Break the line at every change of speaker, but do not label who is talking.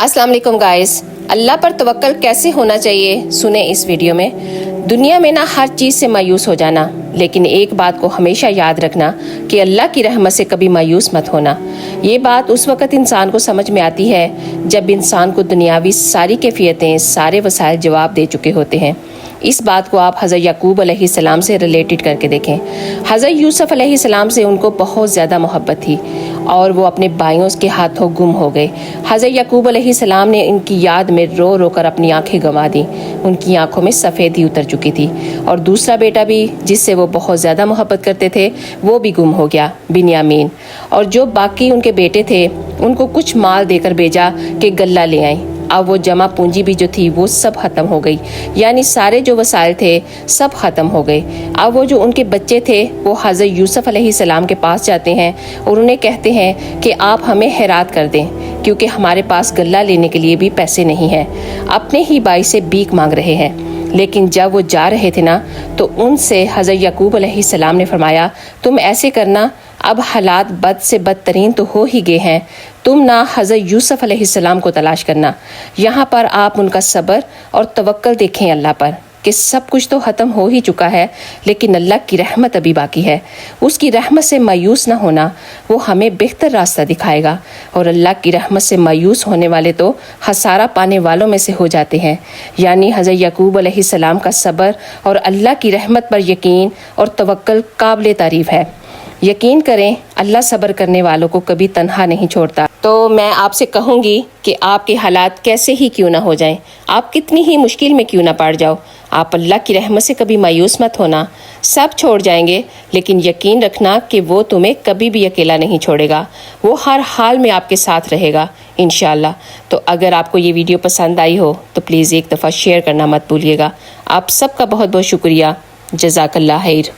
अस्सलाम वालेकुम गाइस। अल्लाह पर तवक्कल कैसे होना चाहिए सुने इस वीडियो में। दुनिया में ना हर चीज़ से मायूस हो जाना, लेकिन एक बात को हमेशा याद रखना कि अल्लाह की रहमत से कभी मायूस मत होना। ये बात उस वक़्त इंसान को समझ में आती है जब इंसान को दुनियावी सारी कैफियतें, सारे वसाइल जवाब दे चुके होते हैं। इस बात को आप हज़रत याकूब अलैहिस्सलाम से रिलेटेड करके देखें। हज़रत यूसुफ अलैहिस्सलाम से उनको बहुत ज़्यादा मोहब्बत थी और वो अपने भाइयों के हाथों गुम हो गए। हज़रत याकूब अलैहिस्सलाम ने इनकी याद में रो रो कर अपनी आंखें गंवा दी। उनकी आंखों में सफ़ेदी उतर चुकी थी और दूसरा बेटा भी जिससे वो बहुत ज़्यादा मोहब्बत करते थे वो भी गुम हो गया, बिन्यामीन। और जो बाकी उनके बेटे थे उनको कुछ माल देकर भेजा कि गल्ला ले आएं। अब वो जमा पूंजी भी जो थी वो सब ख़त्म हो गई, यानी सारे जो वसाइल थे सब ख़त्म हो गए। अब वो जो उनके बच्चे थे वो हज़रत यूसुफ अलैहिस्सलाम के पास जाते हैं और उन्हें कहते हैं कि आप हमें हैरात कर दें, क्योंकि हमारे पास गल्ला लेने के लिए भी पैसे नहीं हैं। अपने ही भाई से भीख मांग रहे हैं। लेकिन जब वो जा रहे थे ना तो उनसे हज़रत याकूब अलैहिस्सलाम ने फरमाया, तुम ऐसे करना, अब हालात बद से बदतरीन तो हो ही गए हैं, तुम ना हज़रत यूसुफ अलैहिस्सलाम को तलाश करना। यहाँ पर आप उनका सब्र और तवक्कल देखें अल्लाह पर कि सब कुछ तो ख़त्म हो ही चुका है, लेकिन अल्लाह की रहमत अभी बाकी है। उसकी रहमत से मायूस ना होना, वो हमें बेहतर रास्ता दिखाएगा। और अल्लाह की रहमत से मायूस होने वाले तो खसारा पाने वालों में से हो जाते हैं। यानी हज़रत याकूब अलैहिस्सलाम का सब्र और अल्लाह की रहमत पर यकीन और तवक्ल काबिल तारीफ़ है। यकीन करें, अल्लाह सब्र करने वालों को कभी तन्हा नहीं छोड़ता। तो मैं आपसे कहूँगी कि आपके हालात कैसे ही क्यों ना हो जाएं, आप कितनी ही मुश्किल में क्यों ना पड़ जाओ, आप अल्लाह की रहमत से कभी मायूस मत होना। सब छोड़ जाएंगे, लेकिन यकीन रखना कि वो तुम्हें कभी भी अकेला नहीं छोड़ेगा। वो हर हाल में आपके साथ रहेगा इंशाअल्लाह। तो अगर आपको ये वीडियो पसंद आई हो तो प्लीज़ एक दफ़ा शेयर करना मत भूलिएगा। आप सबका बहुत बहुत शुक्रिया। जज़ाकल्लाह खैर।